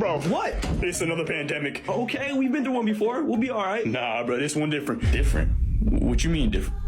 Bro. What? It's another pandemic. Okay, we've been through one before. We'll be all right. Nah, bro, this one different. Different? What you mean different?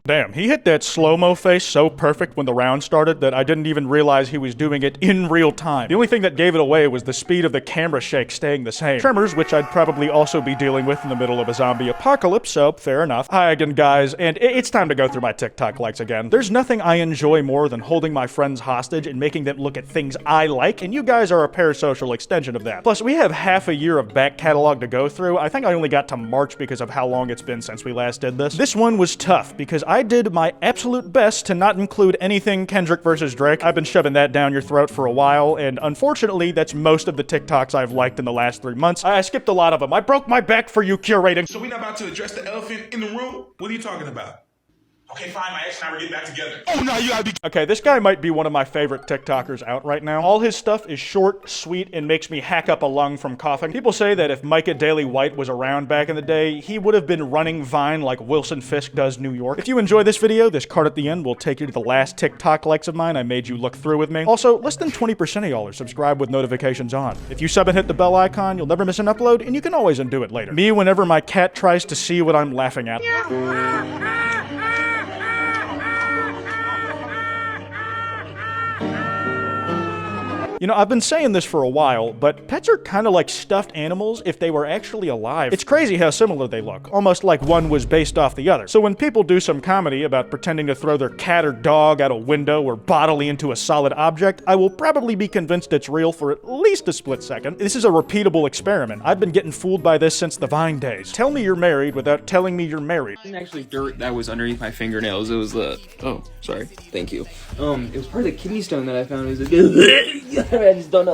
Damn, he hit that slow-mo face so perfect when the round started that I didn't even realize he was doing it in real time. The only thing that gave it away was the speed of the camera shake staying the same. Tremors, which I'd probably also be dealing with in the middle of a zombie apocalypse, so fair enough. Hi again, guys, and it's time to go through my TikTok likes again. There's nothing I enjoy more than holding my friends hostage and making them look at things I like, and you guys are a parasocial extension of that. Plus, we have half a year of back catalog to go through. I think I only got to March because of how long it's been since we last did this. This one was tough because I did my absolute best to not include anything Kendrick versus Drake. I've been shoving that down your throat for a while, and unfortunately, that's most of the TikToks I've liked in the last 3 months. I skipped a lot of them. I broke my back for you curating. So we're not about to address the elephant in the room? What are you talking about? Okay, fine, my ex and I were getting back together. Oh, no, you gotta be... Okay, this guy might be one of my favorite TikTokers out right now. All his stuff is short, sweet, and makes me hack up a lung from coughing. People say that if Micah Daily White was around back in the day, he would have been running Vine like Wilson Fisk does New York. If you enjoy this video, this card at the end will take you to the last TikTok likes of mine I made you look through with me. Also, less than 20% of y'all are subscribed with notifications on. If you sub and hit the bell icon, you'll never miss an upload, and you can always undo it later. Me whenever my cat tries to see what I'm laughing at. You know, I've been saying this for a while, but pets are kind of like stuffed animals if they were actually alive. It's crazy how similar they look, almost like one was based off the other. So when people do some comedy about pretending to throw their cat or dog out a window or bodily into a solid object, I will probably be convinced it's real for at least a split second. This is a repeatable experiment. I've been getting fooled by this since the Vine days. Tell me you're married without telling me you're married. It wasn't actually dirt that was underneath my fingernails. It was the... Oh, sorry. Thank you. It was part of the kidney stone that I found. It was like... I just don't know.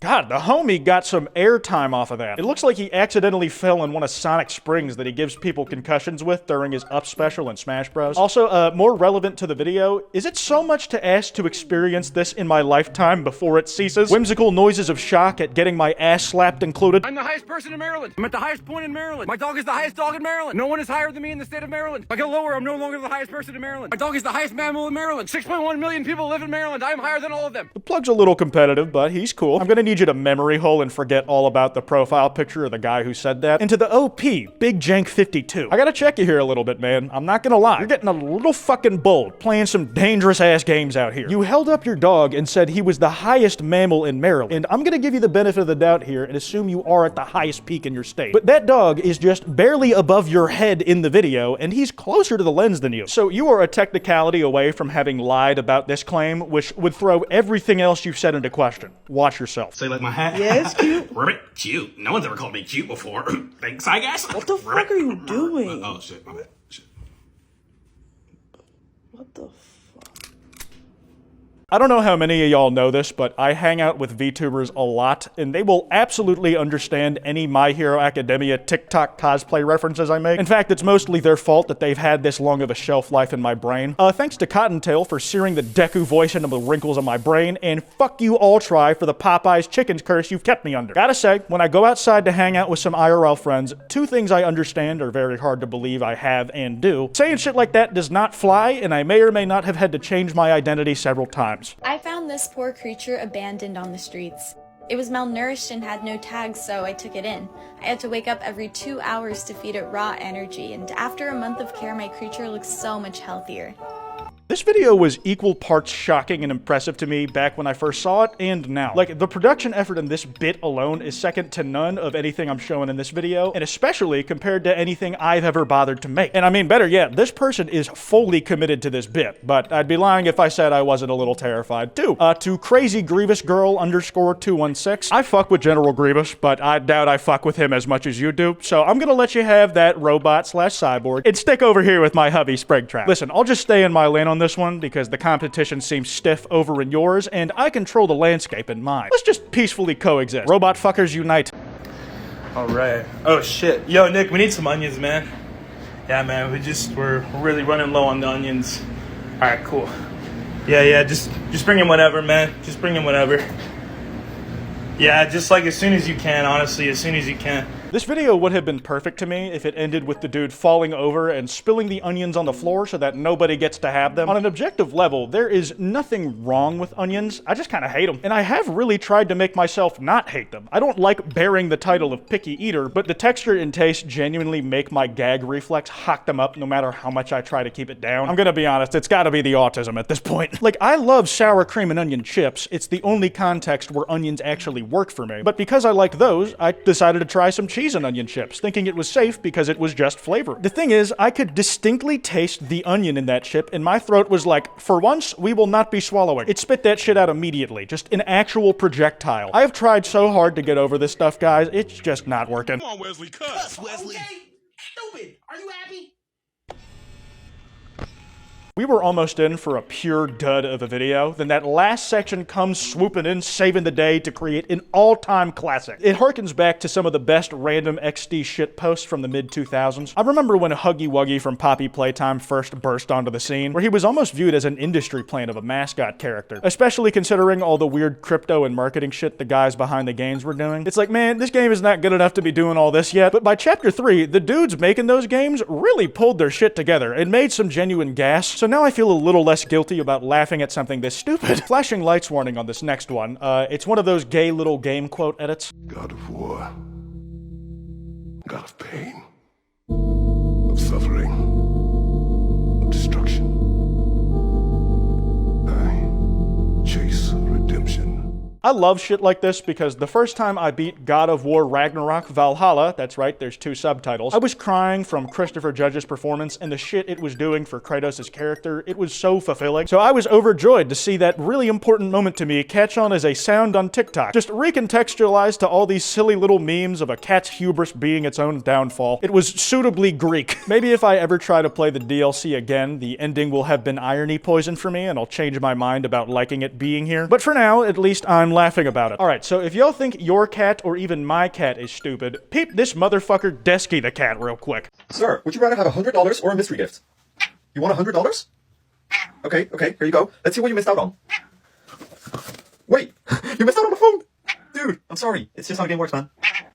God, the homie got some airtime off of that. It looks like he accidentally fell in one of Sonic Springs that he gives people concussions with during his Up special in Smash Bros. Also, more relevant to the video, is it so much to ask to experience this in my lifetime before it ceases? Whimsical noises of shock at getting my ass slapped included. I'm the highest person in Maryland. I'm at the highest point in Maryland. My dog is the highest dog in Maryland. No one is higher than me in the state of Maryland. If I get lower, I'm no longer the highest person in Maryland. My dog is the highest mammal in Maryland. 6.1 million people live in Maryland. I am higher than all of them. The plug's a little competitive, but he's cool. I'm gonna need you to memory hole and forget all about the profile picture of the guy who said that. Into the OP, Big Jank 52. I gotta check you here a little bit, man. I'm not gonna lie. You're getting a little fucking bold, playing some dangerous ass games out here. You held up your dog and said he was the highest mammal in Maryland. And I'm gonna give you the benefit of the doubt here and assume you are at the highest peak in your state. But that dog is just barely above your head in the video, and he's closer to the lens than you. So you are a technicality away from having lied about this claim, which would throw everything else you've said into question. Watch yourself. Say like my hat? Yeah, it's cute. Ribbit, cute. No one's ever called me cute before. Thanks, I guess. What the fuck are you doing? Oh, shit, my bad. Shit. What the fuck? I don't know how many of y'all know this, but I hang out with VTubers a lot, and they will absolutely understand any My Hero Academia TikTok cosplay references I make. In fact, it's mostly their fault that they've had this long of a shelf life in my brain. Thanks to Cottontail for searing the Deku voice into the wrinkles of my brain, and fuck you all try for the Popeye's chickens curse you've kept me under. Gotta say, when I go outside to hang out with some IRL friends, two things I understand are very hard to believe I have and do. Saying shit like that does not fly, and I may or may not have had to change my identity several times. I found this poor creature abandoned on the streets. It was malnourished and had no tags, so I took it in. I had to wake up every 2 hours to feed it raw energy, and after a month of care, my creature looks so much healthier. This video was equal parts shocking and impressive to me back when I first saw it and now. Like, the production effort in this bit alone is second to none of anything I'm showing in this video, and especially compared to anything I've ever bothered to make. And I mean, better yet, this person is fully committed to this bit, but I'd be lying if I said I wasn't a little terrified too. To Crazy Grievous Girl _216, I fuck with General Grievous, but I doubt I fuck with him as much as you do, so I'm gonna let you have that robot/cyborg and stick over here with my hubby Springtrap. Listen, I'll just stay in my lane on this one because the competition seems stiff over in yours, and I control the landscape in mine. Let's just peacefully coexist. Robot fuckers unite. All right. Oh shit. Yo, Nick, we need some onions, man. Yeah, man. We're really running low on the onions. All right, cool. Yeah. Just bring in whatever, man. Just bring in whatever. Yeah, just like as soon as you can. Honestly, as soon as you can. This video would have been perfect to me if it ended with the dude falling over and spilling the onions on the floor so that nobody gets to have them. On an objective level, there is nothing wrong with onions. I just kind of hate them. And I have really tried to make myself not hate them. I don't like bearing the title of picky eater, but the texture and taste genuinely make my gag reflex hock them up no matter how much I try to keep it down. I'm gonna be honest, it's gotta be the autism at this point. Like, I love sour cream and onion chips. It's the only context where onions actually work for me. But because I like those, I decided to try some cheese and onion chips, thinking it was safe because it was just flavor. The thing is, I could distinctly taste the onion in that chip, and my throat was like, for once, we will not be swallowing. It spit that shit out immediately, just an actual projectile. I have tried so hard to get over this stuff, guys, it's just not working. Come on, Wesley, cuss. Wesley. Okay. Stupid. Are you happy? We were almost in for a pure dud of a video, then that last section comes swooping in, saving the day to create an all-time classic. It harkens back to some of the best random XD shit posts from the mid-2000s. I remember when Huggy Wuggy from Poppy Playtime first burst onto the scene, where he was almost viewed as an industry plant of a mascot character, especially considering all the weird crypto and marketing shit the guys behind the games were doing. It's like, man, this game is not good enough to be doing all this yet, but by chapter 3, the dudes making those games really pulled their shit together and made some genuine gas. So now I feel a little less guilty about laughing at something this stupid. Flashing lights warning on this next one. It's one of those gay little game quote edits. God of war, God of pain, of suffering, of destruction. I chase redemption. I love shit like this because the first time I beat God of War Ragnarok Valhalla, that's right, there's 2 subtitles, I was crying from Christopher Judge's performance and the shit it was doing for Kratos' character. It was so fulfilling. So I was overjoyed to see that really important moment to me catch on as a sound on TikTok, just recontextualized to all these silly little memes of a cat's hubris being its own downfall. It was suitably Greek. Maybe if I ever try to play the DLC again, the ending will have been irony poison for me and I'll change my mind about liking it being here. But for now, at least I'm laughing about it. Alright, so if y'all think your cat or even my cat is stupid, peep this motherfucker Desky the cat real quick. Sir, would you rather have $100 or a mystery gift? You want $100? Okay, here you go. Let's see what you missed out on. Wait, you missed out on the phone! Dude, I'm sorry. It's just how the game works, man.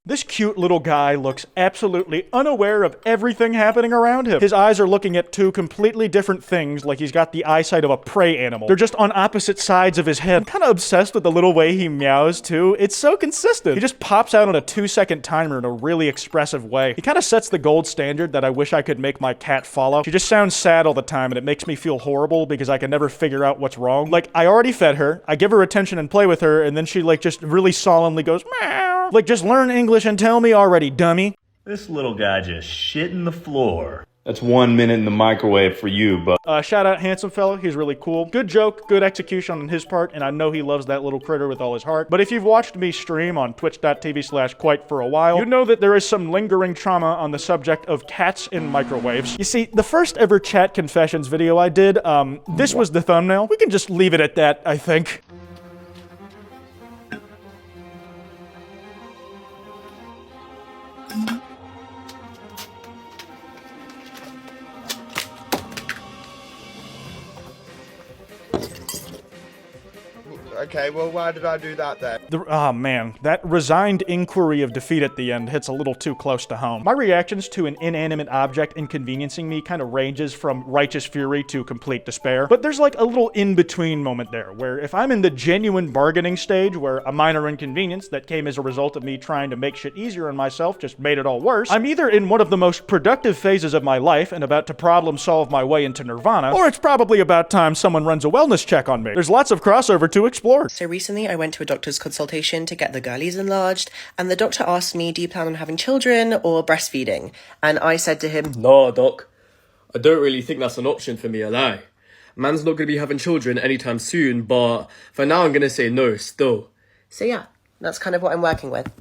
This cute little guy looks absolutely unaware of everything happening around him. His eyes are looking at 2 completely different things, like he's got the eyesight of a prey animal. They're just on opposite sides of his head. I'm kind of obsessed with the little way he meows, too. It's so consistent. He just pops out on a 2-second timer in a really expressive way. He kind of sets the gold standard that I wish I could make my cat follow. She just sounds sad all the time, and it makes me feel horrible because I can never figure out what's wrong. Like, I already fed her, I give her attention and play with her, and then she, like, just really solemnly goes, meow. Like, just learn English and tell me already, dummy. This little guy just shit in the floor. That's 1 minute in the microwave for you, but Shout out handsome fellow, he's really cool. Good joke, good execution on his part, and I know he loves that little critter with all his heart. But if you've watched me stream on twitch.tv/Kwite for a while, you know that there is some lingering trauma on the subject of cats in microwaves. You see, the first ever chat confessions video I did, this was the thumbnail. We can just leave it at that, I think. Okay, well, why did I do that then? Oh man, that resigned inquiry of defeat at the end hits a little too close to home. My reactions to an inanimate object inconveniencing me kind of ranges from righteous fury to complete despair, but there's like a little in-between moment there, where if I'm in the genuine bargaining stage where a minor inconvenience that came as a result of me trying to make shit easier on myself just made it all worse, I'm either in one of the most productive phases of my life and about to problem solve my way into nirvana, or it's probably about time someone runs a wellness check on me. There's lots of crossover to explore. So recently I went to a doctor's consultation to get the girlies enlarged, and the doctor asked me, do you plan on having children or breastfeeding? And I said to him, No, doc. I don't really think that's an option for me, I lie. Man's not going to be having children anytime soon, but for now I'm going to say no, still. So yeah, that's kind of what I'm working with.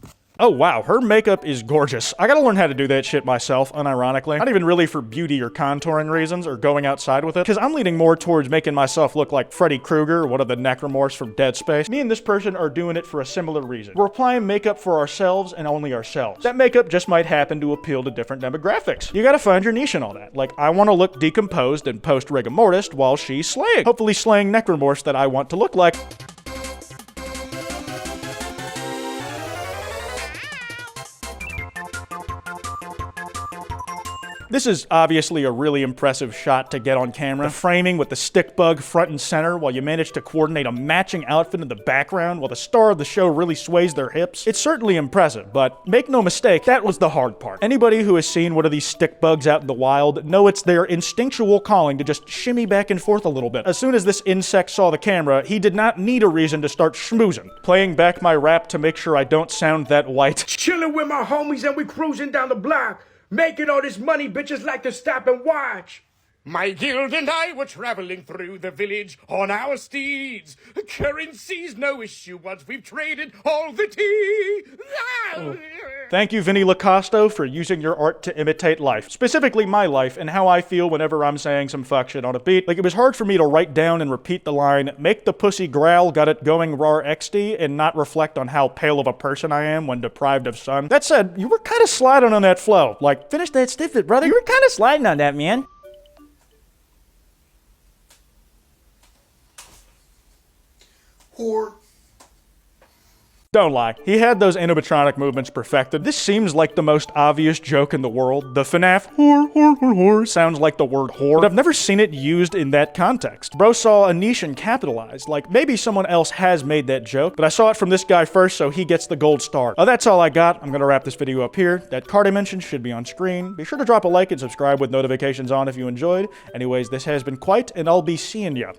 Oh wow, her makeup is gorgeous. I gotta learn how to do that shit myself, unironically. Not even really for beauty or contouring reasons or going outside with it, because I'm leaning more towards making myself look like Freddy Krueger or one of the necromorphs from Dead Space. Me and this person are doing it for a similar reason. We're applying makeup for ourselves and only ourselves. That makeup just might happen to appeal to different demographics. You gotta find your niche in all that. Like, I want to look decomposed and post-rigor mortis while she's slaying. Hopefully slaying necromorphs that I want to look like. This is obviously a really impressive shot to get on camera. The framing with the stick bug front and center while you manage to coordinate a matching outfit in the background while the star of the show really sways their hips. It's certainly impressive, but make no mistake, that was the hard part. Anybody who has seen one of these stick bugs out in the wild know it's their instinctual calling to just shimmy back and forth a little bit. As soon as this insect saw the camera, he did not need a reason to start schmoozing. Playing back my rap to make sure I don't sound that white. Chilling with my homies and we cruising down the block. Making all this money, bitches like to stop and watch. My guild and I were traveling through the village on our steeds. Currency's no issue once we've traded all the tea. Thank you, Vinny Lacosto, for using your art to imitate life. Specifically my life and how I feel whenever I'm saying some fuck shit on a beat. Like, it was hard for me to write down and repeat the line, "Make the pussy growl, got it going rar XD," and not reflect on how pale of a person I am when deprived of sun. That said, you were kind of sliding on that flow. Like, finish that stiff it, brother. You were kind of sliding on that, man. Whore. Don't lie, he had those animatronic movements perfected. This seems like the most obvious joke in the world. The FNAF whore sounds like the word whore, but I've never seen it used in that context. Bro saw a niche and capitalized. Like, maybe someone else has made that joke, but I saw it from this guy first, so he gets the gold star. That's all I got. I'm gonna wrap this video up here. That card I mentioned should be on screen. Be sure to drop a like and subscribe with notifications on if you enjoyed. Anyways, this has been Kwite, and I'll be seeing ya.